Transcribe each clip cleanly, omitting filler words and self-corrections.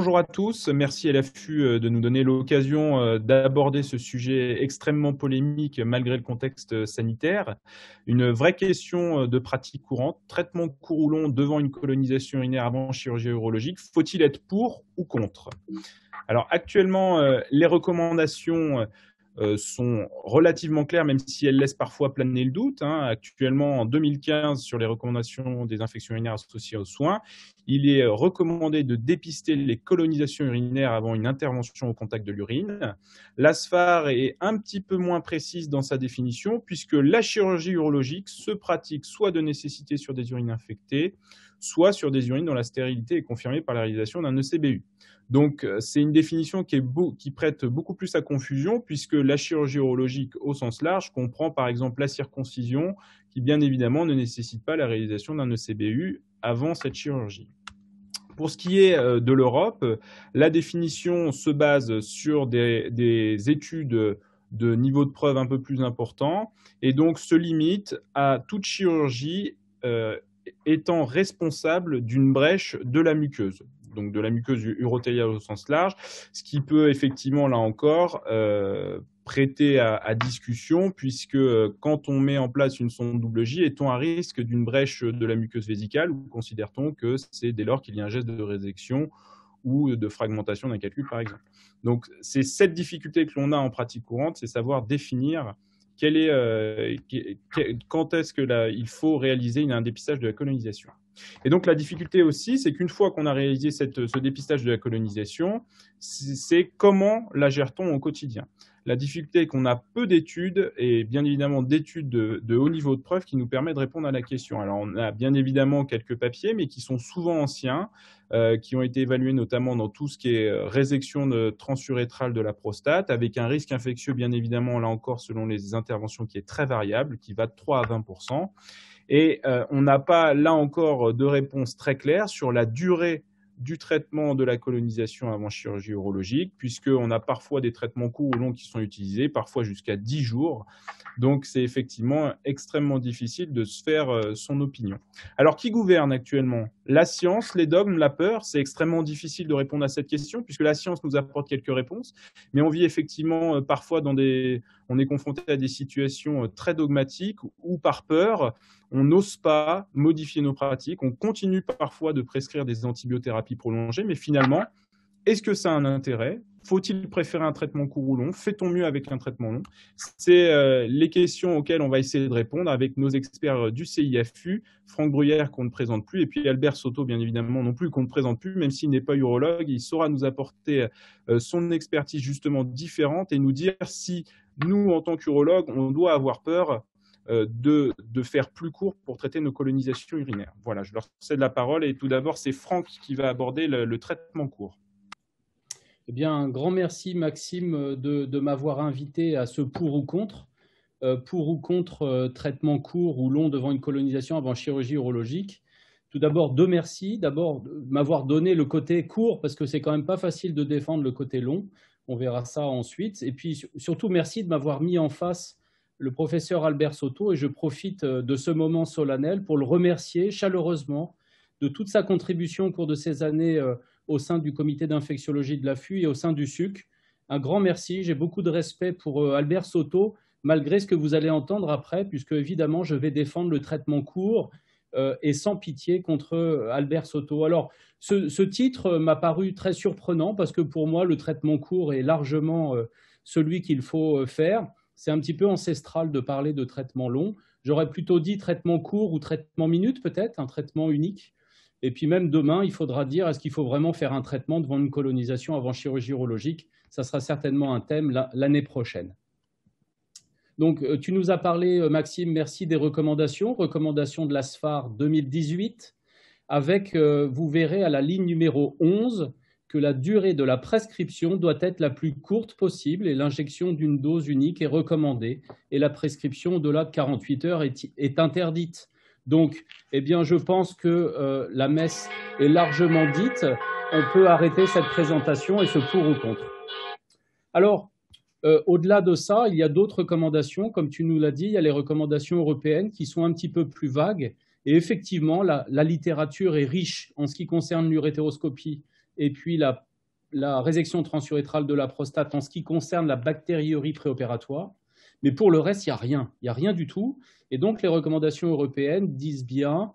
Bonjour à tous, merci à l'affût de nous donner l'occasion d'aborder ce sujet extrêmement polémique malgré le contexte sanitaire. Une vraie question de pratique courante, traitement court ou long devant une colonisation urinaire avant chirurgie urologique, faut-il être pour ou contre? Alors actuellement, les recommandations sont relativement claires, même si elles laissent parfois planer le doute. Actuellement, en 2015, sur les recommandations des infections urinaires associées aux soins, il est recommandé de dépister les colonisations urinaires avant une intervention au contact de l'urine. L'ASFAR est un petit peu moins précise dans sa définition, puisque la chirurgie urologique se pratique soit de nécessité sur des urines infectées, soit sur des urines dont la stérilité est confirmée par la réalisation d'un ECBU. Donc, c'est une définition qui prête beaucoup plus à confusion, puisque la chirurgie urologique au sens large comprend par exemple la circoncision, qui bien évidemment ne nécessite pas la réalisation d'un ECBU avant cette chirurgie. Pour ce qui est de l'Europe, la définition se base sur des études de niveau de preuve un peu plus important et donc se limite à toute chirurgie étant responsable d'une brèche de la muqueuse, donc de la muqueuse urothéliale au sens large, ce qui peut effectivement, là encore, prêter à discussion, puisque quand on met en place une sonde double J, est-on à risque d'une brèche de la muqueuse vésicale ou considère-t-on que c'est dès lors qu'il y a un geste de résection ou de fragmentation d'un calcul, par exemple? Donc, c'est cette difficulté que l'on a en pratique courante, c'est savoir définir quand est-ce qu'il faut réaliser un dépistage de la colonisation. Et donc, la difficulté aussi, c'est qu'une fois qu'on a réalisé ce dépistage de la colonisation, c'est comment la gère-t-on au quotidien? La difficulté est qu'on a peu d'études et bien évidemment d'études de haut niveau de preuve qui nous permettent de répondre à la question. Alors, on a bien évidemment quelques papiers, mais qui sont souvent anciens, qui ont été évalués notamment dans tout ce qui est résection transurétrale de la prostate, avec un risque infectieux, bien évidemment, là encore, selon les interventions, qui est très variable, qui va de 3 à 20%. Et on n'a pas, là encore, de réponse très claire sur la durée du traitement de la colonisation avant chirurgie urologique, puisqu'on a parfois des traitements courts ou longs qui sont utilisés, parfois jusqu'à 10 jours. Donc, c'est effectivement extrêmement difficile de se faire son opinion. Alors, qui gouverne actuellement? La science, les dogmes, la peur? C'est extrêmement difficile de répondre à cette question, puisque la science nous apporte quelques réponses, mais on vit effectivement parfois on est confronté à des situations très dogmatiques où, par peur, on n'ose pas modifier nos pratiques, on continue parfois de prescrire des antibiothérapies prolongées, mais finalement, est-ce que ça a un intérêt? Faut-il préférer un traitement court ou long? Fait-on mieux avec un traitement long? C'est les questions auxquelles on va essayer de répondre avec nos experts du CIFU, Franck Bruyère qu'on ne présente plus, et puis Albert Soto, bien évidemment, non plus, qu'on ne présente plus, même s'il n'est pas urologue. Il saura nous apporter son expertise justement différente et nous dire si nous, en tant qu'urologues, on doit avoir peur de faire plus court pour traiter nos colonisations urinaires. Voilà, je leur cède la parole et tout d'abord, c'est Franck qui va aborder le traitement court. Eh bien, un grand merci, Maxime, de m'avoir invité à ce pour ou contre. Pour ou contre traitement court ou long devant une colonisation avant chirurgie urologique. Tout d'abord, deux merci. D'abord, de m'avoir donné le côté court, parce que c'est quand même pas facile de défendre le côté long. On verra ça ensuite. Et puis, surtout, merci de m'avoir mis en face le professeur Albert Soto. Et je profite de ce moment solennel pour le remercier chaleureusement de toute sa contribution au cours de ces années au sein du comité d'infectiologie de l'AFU et au sein du SUC. Un grand merci. J'ai beaucoup de respect pour Albert Soto, malgré ce que vous allez entendre après, puisque évidemment, je vais défendre le traitement court et sans pitié contre Albert Soto. Alors, ce titre m'a paru très surprenant parce que pour moi, le traitement court est largement celui qu'il faut faire. C'est un petit peu ancestral de parler de traitement long. J'aurais plutôt dit traitement court ou traitement minute peut-être, un traitement unique. Et puis même demain, il faudra dire est-ce qu'il faut vraiment faire un traitement devant une colonisation avant chirurgie urologique? Ça sera certainement un thème l'année prochaine. Donc, tu nous as parlé, Maxime, merci des recommandations de l'ASFAR 2018, avec, vous verrez à la ligne numéro 11, que la durée de la prescription doit être la plus courte possible et l'injection d'une dose unique est recommandée et la prescription au-delà de 48 heures est interdite. Donc, eh bien, je pense que la messe est largement dite. On peut arrêter cette présentation et ce pour ou contre. Alors, au-delà de ça, il y a d'autres recommandations. Comme tu nous l'as dit, il y a les recommandations européennes qui sont un petit peu plus vagues. Et effectivement, la littérature est riche en ce qui concerne l'urétéroscopie et puis la la résection transurétrale de la prostate en ce qui concerne la bactériurie préopératoire. Mais pour le reste, il n'y a rien du tout. Et donc, les recommandations européennes disent bien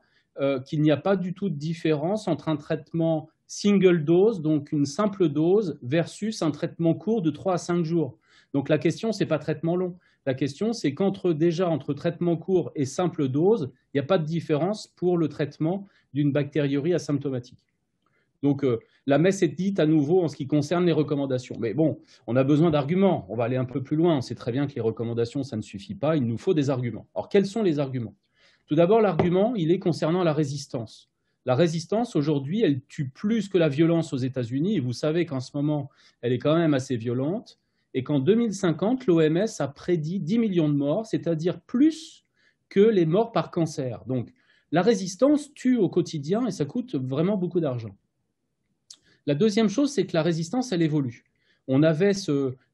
qu'il n'y a pas du tout de différence entre un traitement single dose, donc une simple dose, versus un traitement court de 3 à 5 jours. Donc, la question, ce n'est pas traitement long. La question, c'est entre traitement court et simple dose, il n'y a pas de différence pour le traitement d'une bactériurie asymptomatique. Donc, la messe est dite à nouveau en ce qui concerne les recommandations. Mais bon, on a besoin d'arguments. On va aller un peu plus loin. On sait très bien que les recommandations, ça ne suffit pas. Il nous faut des arguments. Alors, quels sont les arguments? Tout d'abord, l'argument, il est concernant la résistance. La résistance, aujourd'hui, elle tue plus que la violence aux États-Unis. Et vous savez qu'en ce moment, elle est quand même assez violente. Et qu'en 2050, l'OMS a prédit 10 millions de morts, c'est-à-dire plus que les morts par cancer. Donc, la résistance tue au quotidien et ça coûte vraiment beaucoup d'argent. La deuxième chose, c'est que la résistance, elle évolue. On avait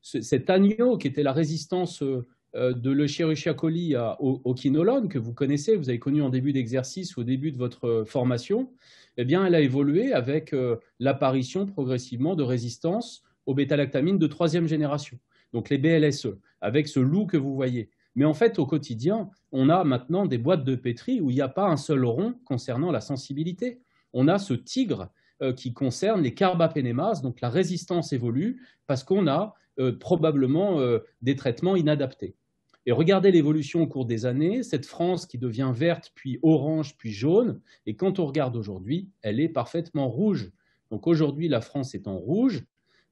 cet agneau qui était la résistance de l'Escherichia coli au quinolone, que vous connaissez, vous avez connu en début d'exercice ou au début de votre formation. Eh bien, elle a évolué avec l'apparition progressivement de résistance aux bêta-lactamines de 3e génération, donc les BLSE, avec ce loup que vous voyez. Mais en fait, au quotidien, on a maintenant des boîtes de pétri où il n'y a pas un seul rond concernant la sensibilité. On a ce tigre qui concerne les carbapénémases, donc la résistance évolue parce qu'on a probablement des traitements inadaptés. Et regardez l'évolution au cours des années, cette France qui devient verte, puis orange, puis jaune, et quand on regarde aujourd'hui, elle est parfaitement rouge. Donc aujourd'hui, la France est en rouge,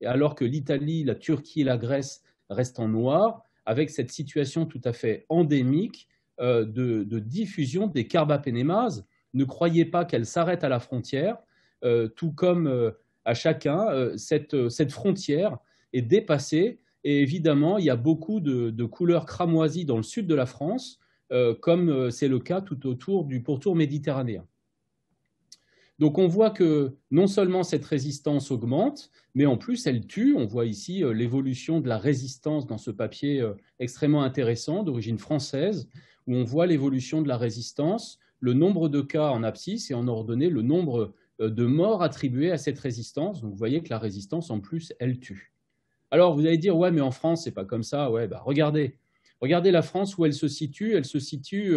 et alors que l'Italie, la Turquie et la Grèce restent en noir, avec cette situation tout à fait endémique de diffusion des carbapénémases. Ne croyez pas qu'elle s'arrête à la frontière. Tout comme à chacun, cette frontière est dépassée. Et évidemment, il y a beaucoup de couleurs cramoisies dans le sud de la France, comme c'est le cas tout autour du pourtour méditerranéen. Donc on voit que non seulement cette résistance augmente, mais en plus elle tue. On voit ici l'évolution de la résistance dans ce papier extrêmement intéressant d'origine française, où on voit l'évolution de la résistance, le nombre de cas en abscisse et en ordonnée, le nombre de morts attribuées à cette résistance. Donc vous voyez que la résistance, en plus, elle tue. Alors vous allez dire, ouais, mais en France, c'est pas comme ça. Ouais, bah, regardez la France où elle se situe. Elle se situe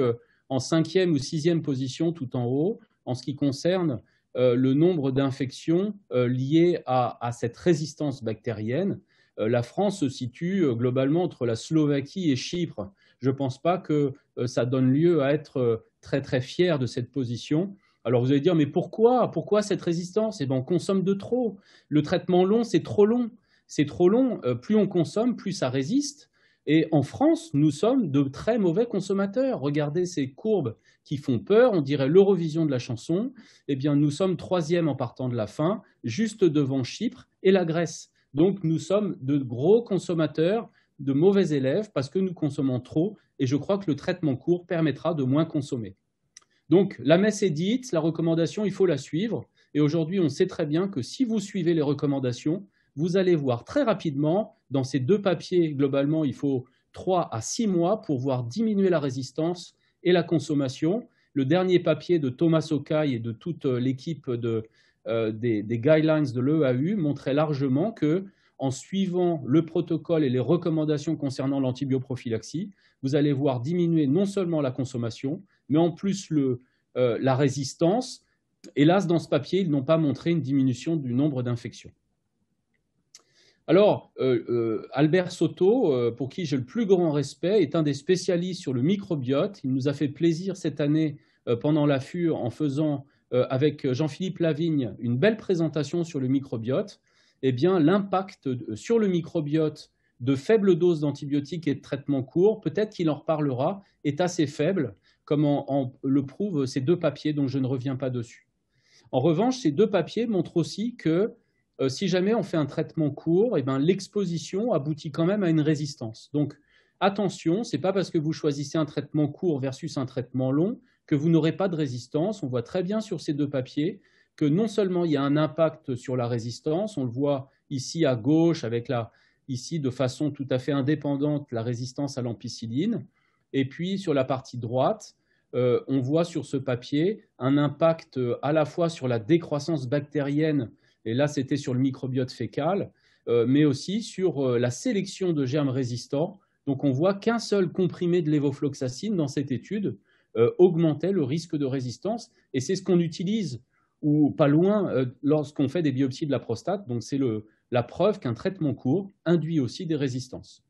en 5e ou 6e position tout en haut en ce qui concerne le nombre d'infections liées à cette résistance bactérienne. La France se situe globalement entre la Slovaquie et Chypre. Je ne pense pas que ça donne lieu à être très très fier de cette position. Alors vous allez dire, mais pourquoi cette résistance? Eh bien, on consomme de trop. Le traitement long, c'est trop long. C'est trop long. Plus on consomme, plus ça résiste. Et en France, nous sommes de très mauvais consommateurs. Regardez ces courbes qui font peur. On dirait l'Eurovision de la chanson. Eh bien, nous sommes 3e en partant de la fin, juste devant Chypre et la Grèce. Donc, nous sommes de gros consommateurs, de mauvais élèves, parce que nous consommons trop. Et je crois que le traitement court permettra de moins consommer. Donc, la messe est dite, la recommandation, il faut la suivre. Et aujourd'hui, on sait très bien que si vous suivez les recommandations, vous allez voir très rapidement, dans ces 2 papiers, globalement, il faut 3 à 6 mois pour voir diminuer la résistance et la consommation. Le dernier papier de Thomas Okai et de toute l'équipe des guidelines de l'EAU montrait largement qu'en suivant le protocole et les recommandations concernant l'antibioprophylaxie, vous allez voir diminuer non seulement la consommation, mais en plus la résistance. Hélas, dans ce papier, ils n'ont pas montré une diminution du nombre d'infections. Alors, Albert Soto, pour qui j'ai le plus grand respect, est un des spécialistes sur le microbiote. Il nous a fait plaisir cette année, pendant la FUR, en faisant, avec Jean-Philippe Lavigne, une belle présentation sur le microbiote. Eh bien, l'impact sur le microbiote de faibles doses d'antibiotiques et de traitements courts, peut-être qu'il en reparlera, est assez faible, comme le prouvent ces 2 papiers dont je ne reviens pas dessus. En revanche, ces 2 papiers montrent aussi que si jamais on fait un traitement court, eh ben, l'exposition aboutit quand même à une résistance. Donc, attention, ce n'est pas parce que vous choisissez un traitement court versus un traitement long que vous n'aurez pas de résistance. On voit très bien sur ces 2 papiers que non seulement il y a un impact sur la résistance, on le voit ici à gauche, avec ici de façon tout à fait indépendante, la résistance à l'ampicilline, et puis sur la partie droite, on voit sur ce papier un impact à la fois sur la décroissance bactérienne Et là, c'était sur le microbiote fécal, mais aussi sur la sélection de germes résistants. Donc, on voit qu'un seul comprimé de lévofloxacine dans cette étude augmentait le risque de résistance. Et c'est ce qu'on utilise, ou pas loin, lorsqu'on fait des biopsies de la prostate. Donc, c'est la preuve qu'un traitement court induit aussi des résistances.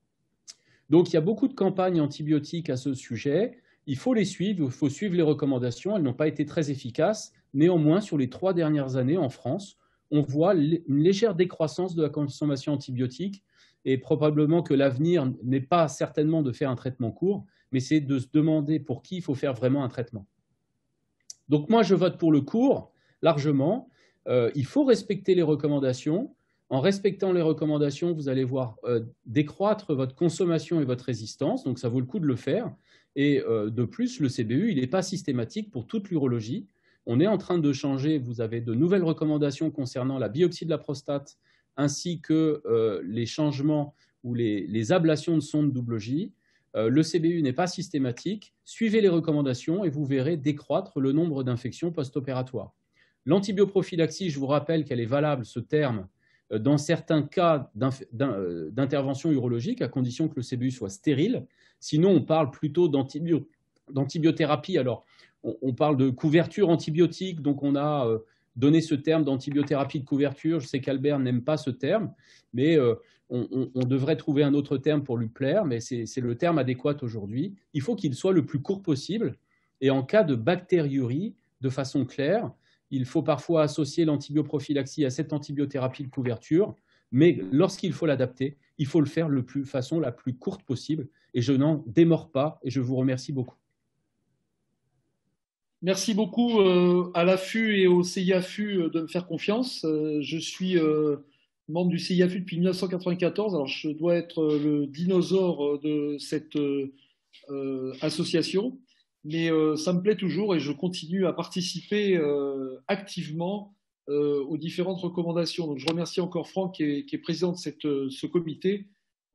Donc, il y a beaucoup de campagnes antibiotiques à ce sujet. Il faut les suivre, il faut suivre les recommandations. Elles n'ont pas été très efficaces. Néanmoins, sur les 3 dernières années en France, on voit une légère décroissance de la consommation antibiotique et probablement que l'avenir n'est pas certainement de faire un traitement court, mais c'est de se demander pour qui il faut faire vraiment un traitement. Donc moi, je vote pour le court, largement. Il faut respecter les recommandations. En respectant les recommandations, vous allez voir décroître votre consommation et votre résistance, donc ça vaut le coup de le faire. Et de plus, le CBU, il n'est pas systématique pour toute l'urologie. On est en train de changer, vous avez de nouvelles recommandations concernant la biopsie de la prostate, ainsi que les changements ou les ablations de sondes double J. Le CBU n'est pas systématique. Suivez les recommandations et vous verrez décroître le nombre d'infections post-opératoires. L'antibioprophylaxie, je vous rappelle qu'elle est valable, ce terme, dans certains cas d'intervention urologique, à condition que le CBU soit stérile. Sinon, on parle plutôt d'antibiothérapie. Alors, on parle de couverture antibiotique, donc on a donné ce terme d'antibiothérapie de couverture. Je sais qu'Albert n'aime pas ce terme, mais on devrait trouver un autre terme pour lui plaire, mais c'est le terme adéquat aujourd'hui. Il faut qu'il soit le plus court possible, et en cas de bactériurie, de façon claire, il faut parfois associer l'antibioprophylaxie à cette antibiothérapie de couverture, mais lorsqu'il faut l'adapter, il faut le faire de façon la plus courte possible, et je n'en démords pas, et je vous remercie beaucoup. Merci beaucoup à l'AFU et au CIAFU de me faire confiance. Je suis membre du CIAFU depuis 1994, alors je dois être le dinosaure de cette association, mais ça me plaît toujours et je continue à participer activement aux différentes recommandations. Donc je remercie encore Franck qui est président de ce comité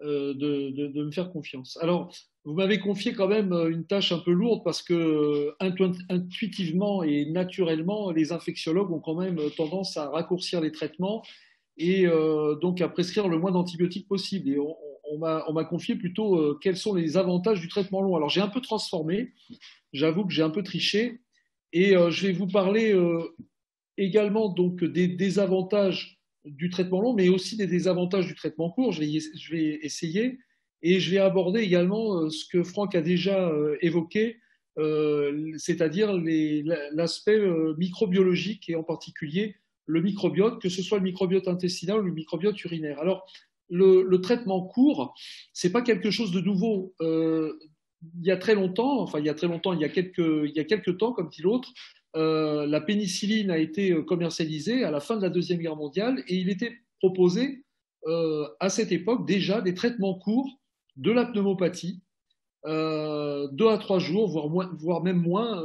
de me faire confiance. Alors, vous m'avez confié quand même une tâche un peu lourde parce que intuitivement et naturellement, les infectiologues ont quand même tendance à raccourcir les traitements et donc à prescrire le moins d'antibiotiques possible. Et on m'a confié plutôt quels sont les avantages du traitement long. Alors j'ai un peu transformé, j'avoue que j'ai un peu triché et je vais vous parler également donc des désavantages du traitement long, mais aussi des désavantages du traitement court. Je vais essayer. Et je vais aborder également ce que Franck a déjà évoqué, c'est-à-dire l'aspect microbiologique et en particulier le microbiote, que ce soit le microbiote intestinal ou le microbiote urinaire. Alors, le traitement court, c'est pas quelque chose de nouveau. Il y a très longtemps, il y a quelques temps, comme dit l'autre, la pénicilline a été commercialisée à la fin de la Deuxième Guerre mondiale et il était proposé à cette époque déjà des traitements courts de la pneumopathie, 2 à 3 jours, voire même moins,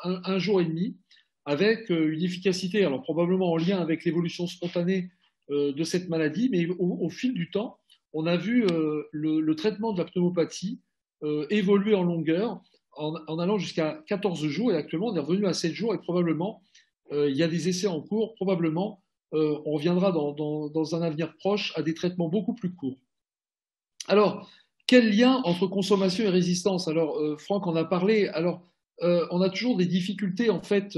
un jour et demi, avec une efficacité, alors probablement en lien avec l'évolution spontanée de cette maladie, mais au fil du temps, on a vu le traitement de la pneumopathie évoluer en longueur en allant jusqu'à 14 jours, et actuellement on est revenu à 7 jours, et probablement, il y a des essais en cours, probablement, on reviendra dans un avenir proche à des traitements beaucoup plus courts. Alors, quel lien entre consommation et résistance? Alors, Franck en a parlé. Alors, on a toujours des difficultés en fait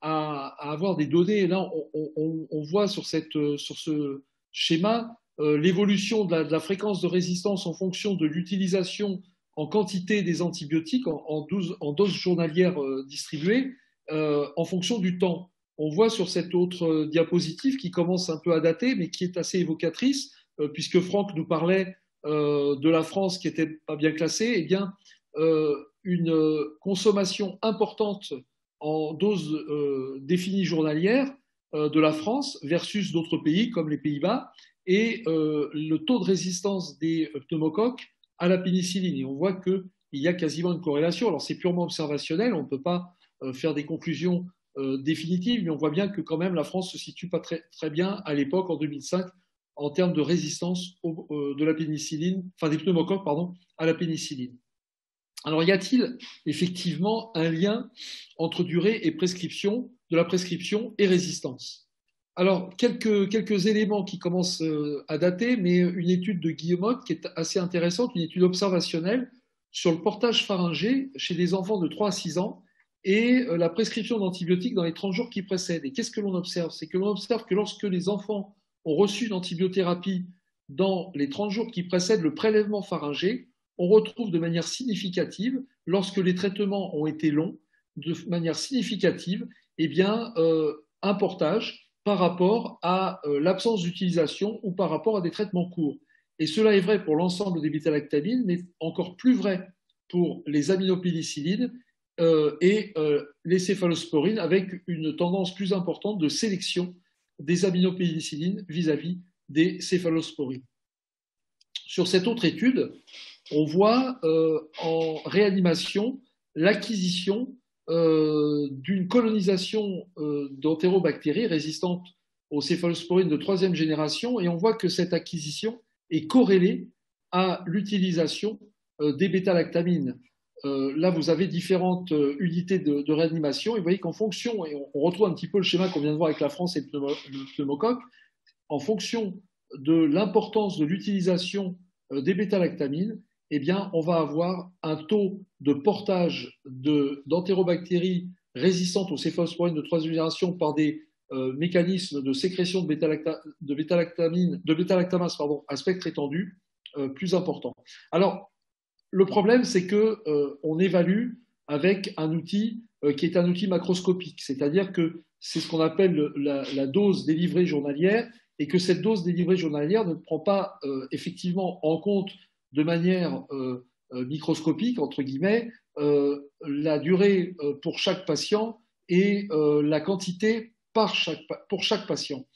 à avoir des données. Et là, on voit sur ce schéma l'évolution de la fréquence de résistance en fonction de l'utilisation en quantité des antibiotiques en doses journalières distribuées en fonction du temps. On voit sur cette autre diapositive qui commence un peu à dater, mais qui est assez évocatrice, puisque Franck nous parlait de la France qui n'était pas bien classée, eh bien, une consommation importante en doses définies journalières de la France versus d'autres pays comme les Pays-Bas et le taux de résistance des pneumocoques à la pénicilline. Et on voit qu'il y a quasiment une corrélation. Alors c'est purement observationnel, on ne peut pas faire des conclusions définitives, mais on voit bien que quand même la France se situe pas très, très bien à l'époque, en 2005, en termes de résistance de la pénicilline, enfin des pneumocoques, pardon, à la pénicilline. Alors, y a-t-il effectivement un lien entre durée et prescription, de la prescription et résistance? Alors, quelques éléments qui commencent à dater, mais une étude de Guillemotte qui est assez intéressante, une étude observationnelle sur le portage pharyngé chez des enfants de 3 à 6 ans et la prescription d'antibiotiques dans les 30 jours qui précèdent. Et qu'est-ce que l'on observe? C'est que l'on observe que lorsque les enfants ont reçu une antibiothérapie dans les 30 jours qui précèdent le prélèvement pharyngé, on retrouve de manière significative, lorsque les traitements ont été longs, de manière significative, eh bien, un portage par rapport à l'absence d'utilisation ou par rapport à des traitements courts. Et cela est vrai pour l'ensemble des bêta-lactamines, mais encore plus vrai pour les aminopénicillines et les céphalosporines, avec une tendance plus importante de sélection des aminopénicillines vis-à-vis des céphalosporines. Sur cette autre étude, on voit en réanimation l'acquisition d'une colonisation d'entérobactéries résistantes aux céphalosporines de 3e génération, et on voit que cette acquisition est corrélée à l'utilisation des bêta-lactamines. Là, vous avez différentes unités de réanimation, et vous voyez qu'en fonction, et on retrouve un petit peu le schéma qu'on vient de voir avec la France et le pneumocoque, en fonction de l'importance de l'utilisation des bêta-lactamines, eh bien, on va avoir un taux de portage d'entérobactéries résistantes aux céphalosporines de 3e génération par des mécanismes de sécrétion de bêta-lactamase à spectre étendu plus important. Alors, le problème, c'est qu'on évalue avec un outil qui est un outil macroscopique, c'est-à-dire que c'est ce qu'on appelle la dose délivrée journalière, et que cette dose délivrée journalière ne prend pas effectivement en compte de manière microscopique, entre guillemets, la durée pour chaque patient et la quantité pour chaque patient.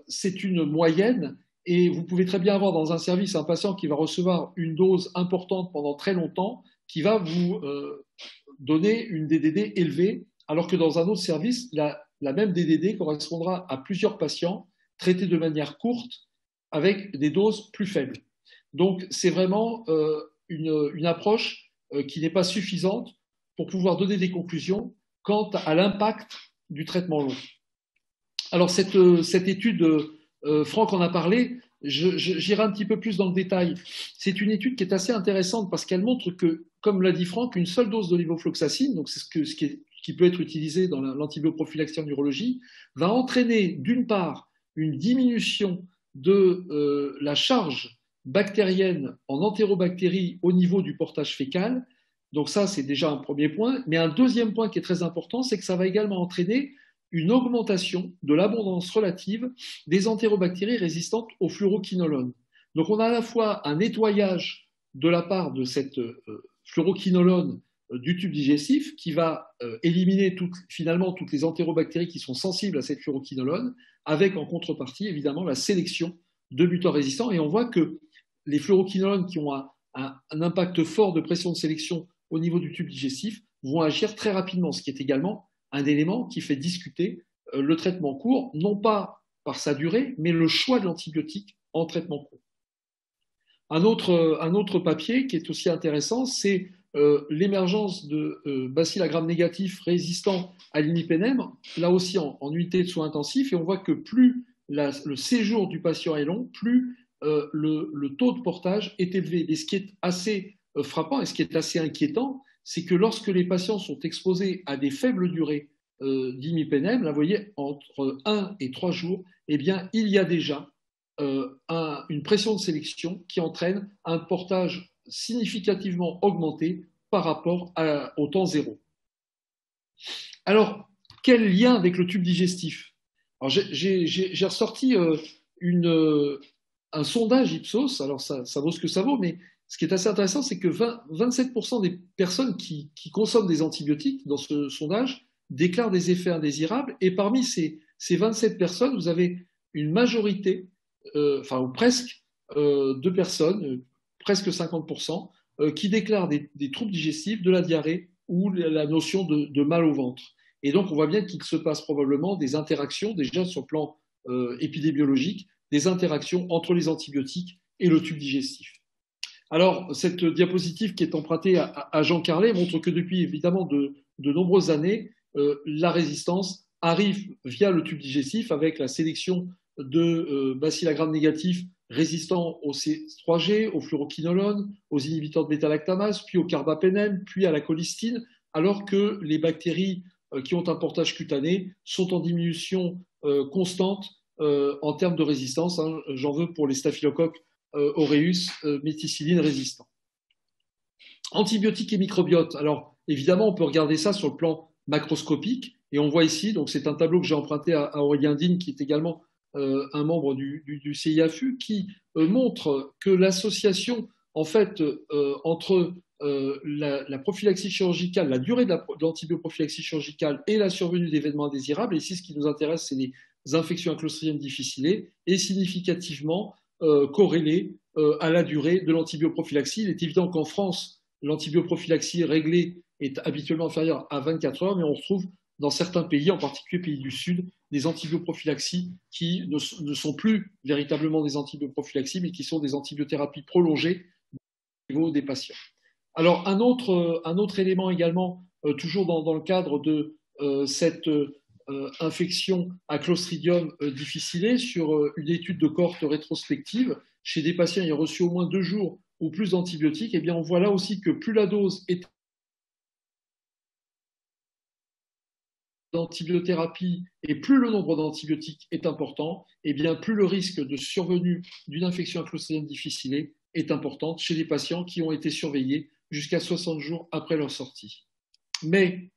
C'est une moyenne, et vous pouvez très bien avoir dans un service un patient qui va recevoir une dose importante pendant très longtemps, qui va vous donner une DDD élevée, alors que dans un autre service, la même DDD correspondra à plusieurs patients traités de manière courte avec des doses plus faibles. Donc, c'est vraiment une approche qui n'est pas suffisante pour pouvoir donner des conclusions quant à l'impact du traitement long. Alors, cette étude, Franck en a parlé, j'irai un petit peu plus dans le détail. C'est une étude qui est assez intéressante parce qu'elle montre que, comme l'a dit Franck, une seule dose de levofloxacine, donc c'est ce qui peut être utilisé dans l'antibioprophylaxie en urologie, va entraîner d'une part une diminution de la charge bactérienne en entérobactéries au niveau du portage fécal. Donc ça, c'est déjà un premier point. Mais un deuxième point qui est très important, c'est que ça va également entraîner une augmentation de l'abondance relative des entérobactéries résistantes au fluoroquinolone. Donc on a à la fois un nettoyage de la part de cette fluoroquinolone du tube digestif qui va éliminer finalement toutes les entérobactéries qui sont sensibles à cette fluoroquinolone, avec en contrepartie évidemment la sélection de mutants résistants. Et on voit que les fluoroquinolones qui ont un impact fort de pression de sélection au niveau du tube digestif vont agir très rapidement, ce qui est également un élément qui fait discuter le traitement court, non pas par sa durée, mais le choix de l'antibiotique en traitement court. Un autre papier qui est aussi intéressant, c'est l'émergence de bacilles à gram négatifs résistants à l'imipenem, là aussi en unité de soins intensifs, et on voit que plus le séjour du patient est long, plus le taux de portage est élevé. Et ce qui est assez frappant et ce qui est assez inquiétant, c'est que lorsque les patients sont exposés à des faibles durées d'imipenem, là vous voyez, entre 1 et 3 jours, eh bien, il y a déjà une pression de sélection qui entraîne un portage significativement augmenté par rapport au temps zéro. Alors, quel lien avec le tube digestif? Alors, j'ai ressorti un sondage Ipsos, alors ça vaut ce que ça vaut, mais ce qui est assez intéressant, c'est que 27% des personnes qui consomment des antibiotiques dans ce sondage déclarent des effets indésirables, et parmi ces 27 personnes, vous avez une majorité, ou presque, de personnes, presque 50%, qui déclarent des troubles digestifs, de la diarrhée ou la notion de mal au ventre. Et donc, on voit bien qu'il se passe probablement des interactions, déjà sur le plan épidémiologique, des interactions entre les antibiotiques et le tube digestif. Alors, cette diapositive qui est empruntée à Jean Carlet montre que depuis évidemment de nombreuses années, la résistance arrive via le tube digestif avec la sélection de bacilles à gram négatifs résistants au C3G, au fluoroquinolone, aux inhibiteurs de bêta-lactamase, puis au carbapénème, puis à la colistine, alors que les bactéries qui ont un portage cutané sont en diminution constante en termes de résistance. Hein. J'en veux pour les staphylocoques aureus méticilline résistants. Antibiotiques et microbiote. Alors, évidemment, on peut regarder ça sur le plan macroscopique. Et on voit ici, donc c'est un tableau que j'ai emprunté à Aurélien Digne, qui est également un membre du CIAFU, qui montre que l'association, en fait, entre la prophylaxie chirurgicale, la durée de l'antibioprophylaxie chirurgicale et la survenue d'événements indésirables, et ici, ce qui nous intéresse, c'est les infections à Clostridium difficile, est significativement corrélée à la durée de l'antibioprophylaxie. Il est évident qu'en France, l'antibioprophylaxie réglée est habituellement inférieure à 24 heures, mais on retrouve dans certains pays, en particulier pays du Sud, des antibioprophylaxies qui ne sont plus véritablement des antibioprophylaxies, mais qui sont des antibiothérapies prolongées au niveau des patients. Alors, un autre élément également, toujours dans le cadre de cette infection à Clostridium difficile, sur une étude de cohorte rétrospective, chez des patients ayant reçu au moins 2 jours ou plus d'antibiotiques, eh bien, on voit là aussi que plus la dose est d'antibiothérapie et plus le nombre d'antibiotiques est important, et bien plus le risque de survenue d'une infection à Clostridium difficile est importante chez des patients qui ont été surveillés jusqu'à 60 jours après leur sortie. Mais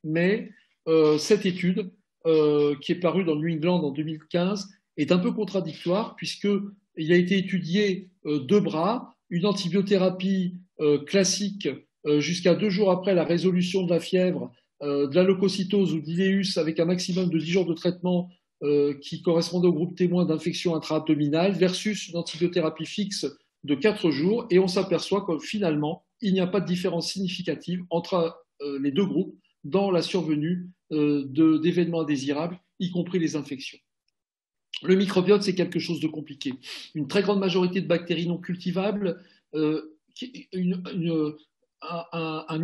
cette étude, qui est parue dans New England en 2015, est un peu contradictoire puisqu'il a été étudié 2 bras, une antibiothérapie classique jusqu'à 2 jours après la résolution de la fièvre, de la leucocytose ou d'iléus avec un maximum de 10 jours de traitement qui correspondait au groupe témoin d'infection intra-abdominale versus une antibiothérapie fixe de 4 jours. Et on s'aperçoit que finalement, il n'y a pas de différence significative entre les 2 groupes dans la survenue d'événements indésirables, y compris les infections. Le microbiote, c'est quelque chose de compliqué. Une très grande majorité de bactéries non cultivables, un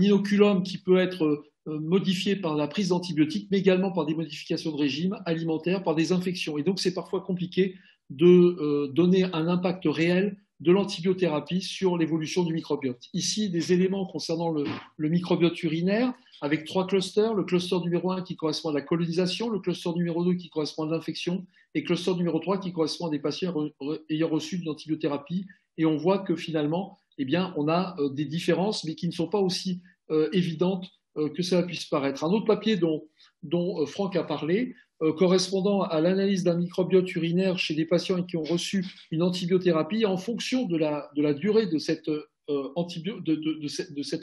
inoculum qui peut être modifié par la prise d'antibiotiques, mais également par des modifications de régime alimentaire, par des infections. Et donc, c'est parfois compliqué de donner un impact réel de l'antibiothérapie sur l'évolution du microbiote. Ici, des éléments concernant le microbiote urinaire, avec 3 clusters. Le cluster numéro 1 qui correspond à la colonisation, le cluster numéro 2 qui correspond à l'infection, et le cluster numéro 3 qui correspond à des patients ayant reçu une antibiothérapie. Et on voit que finalement, eh bien, on a des différences, mais qui ne sont pas aussi évidentes que cela puisse paraître. Un autre papier dont Franck a parlé, correspondant à l'analyse d'un microbiote urinaire chez des patients qui ont reçu une antibiothérapie, en fonction de la durée de cette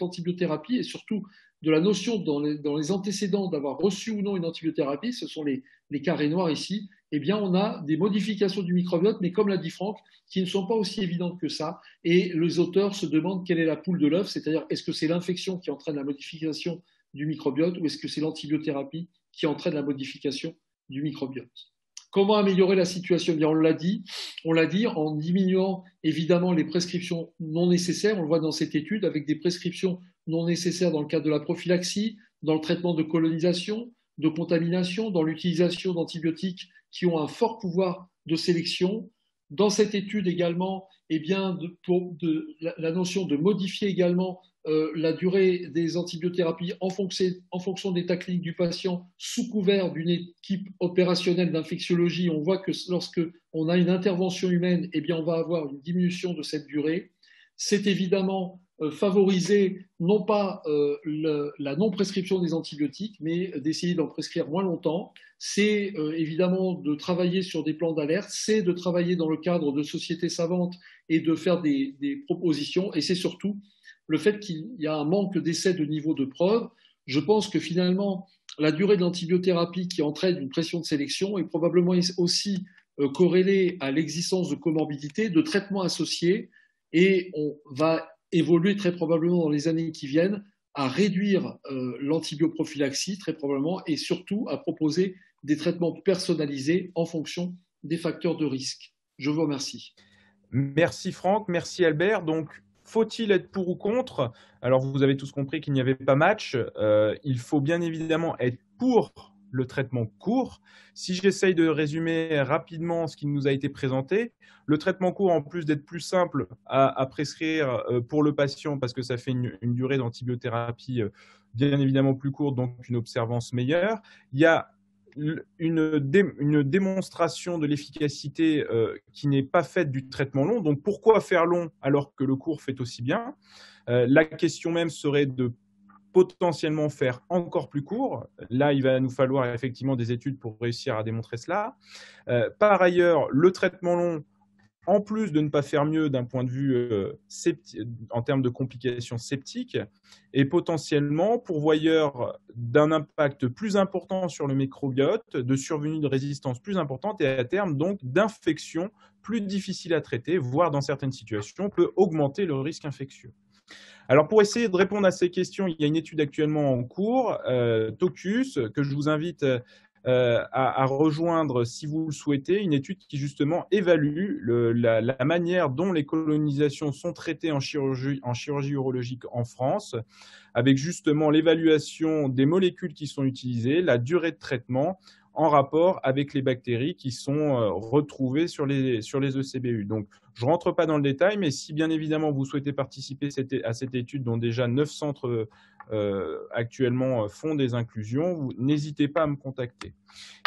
antibiothérapie et surtout de la notion dans les antécédents d'avoir reçu ou non une antibiothérapie, ce sont les carrés noirs ici, eh bien on a des modifications du microbiote, mais comme l'a dit Franck, qui ne sont pas aussi évidentes que ça. Et les auteurs se demandent quelle est la poule de l'œuf, c'est-à-dire est-ce que c'est l'infection qui entraîne la modification du microbiote ou est-ce que c'est l'antibiothérapie qui entraîne la modification du microbiote. Comment améliorer la situation? Bien, on l'a dit en diminuant évidemment les prescriptions non nécessaires. On le voit dans cette étude avec des prescriptions non nécessaires dans le cadre de la prophylaxie, dans le traitement de colonisation, de contamination, dans l'utilisation d'antibiotiques qui ont un fort pouvoir de sélection. Dans cette étude également, eh bien, la notion de modifier également la durée des antibiothérapies en fonction des techniques du patient sous couvert d'une équipe opérationnelle d'infectiologie. On voit que lorsque on a une intervention humaine, eh bien, on va avoir une diminution de cette durée. C'est évidemment favoriser non pas la non-prescription des antibiotiques, mais d'essayer d'en prescrire moins longtemps. C'est évidemment de travailler sur des plans d'alerte, c'est de travailler dans le cadre de sociétés savantes et de faire des propositions, et c'est surtout le fait qu'il y a un manque d'essais de niveau de preuve. Je pense que finalement, la durée de l'antibiothérapie qui entraîne une pression de sélection est probablement aussi corrélée à l'existence de comorbidités, de traitements associés, et on va évoluer très probablement dans les années qui viennent à réduire l'antibioprophylaxie très probablement et surtout à proposer des traitements personnalisés en fonction des facteurs de risque. Je vous remercie. Merci Franck, merci Albert. Donc, faut-il être pour ou contre? Alors, vous avez tous compris qu'il n'y avait pas match. Il faut bien évidemment être pour le traitement court. Si j'essaye de résumer rapidement ce qui nous a été présenté, le traitement court, en plus d'être plus simple à prescrire pour le patient parce que ça fait une durée d'antibiothérapie bien évidemment plus courte, donc une observance meilleure, il y a une démonstration de l'efficacité qui n'est pas faite du traitement long. Donc, pourquoi faire long alors que le court fait aussi bien? La question même serait de potentiellement faire encore plus court. Là, il va nous falloir effectivement des études pour réussir à démontrer cela. Par ailleurs, le traitement long, en plus de ne pas faire mieux d'un point de vue en termes de complications septiques, est potentiellement pourvoyeur d'un impact plus important sur le microbiote, de survenue de résistance plus importante et à terme donc d'infections plus difficiles à traiter, voire dans certaines situations peut augmenter le risque infectieux. Alors, pour essayer de répondre à ces questions, il y a une étude actuellement en cours, TOCUS, que je vous invite à rejoindre si vous le souhaitez, une étude qui justement évalue la manière dont les colonisations sont traitées en chirurgie urologique en France, avec justement l'évaluation des molécules qui sont utilisées, la durée de traitement, en rapport avec les bactéries qui sont retrouvées sur les ECBU. Donc, je ne rentre pas dans le détail, mais si bien évidemment vous souhaitez participer à cette étude dont déjà 9 centres actuellement font des inclusions, n'hésitez pas à me contacter.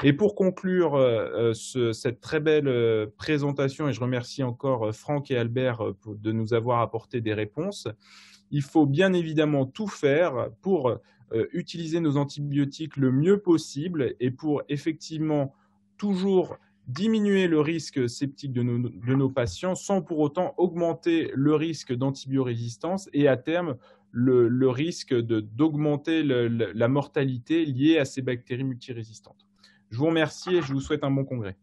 Et pour conclure cette très belle présentation, et je remercie encore Franck et Albert de nous avoir apporté des réponses, il faut bien évidemment tout faire pour utiliser nos antibiotiques le mieux possible et pour effectivement toujours diminuer le risque septique de nos patients sans pour autant augmenter le risque d'antibiorésistance et à terme le risque d'augmenter la mortalité liée à ces bactéries multirésistantes. Je vous remercie et je vous souhaite un bon congrès.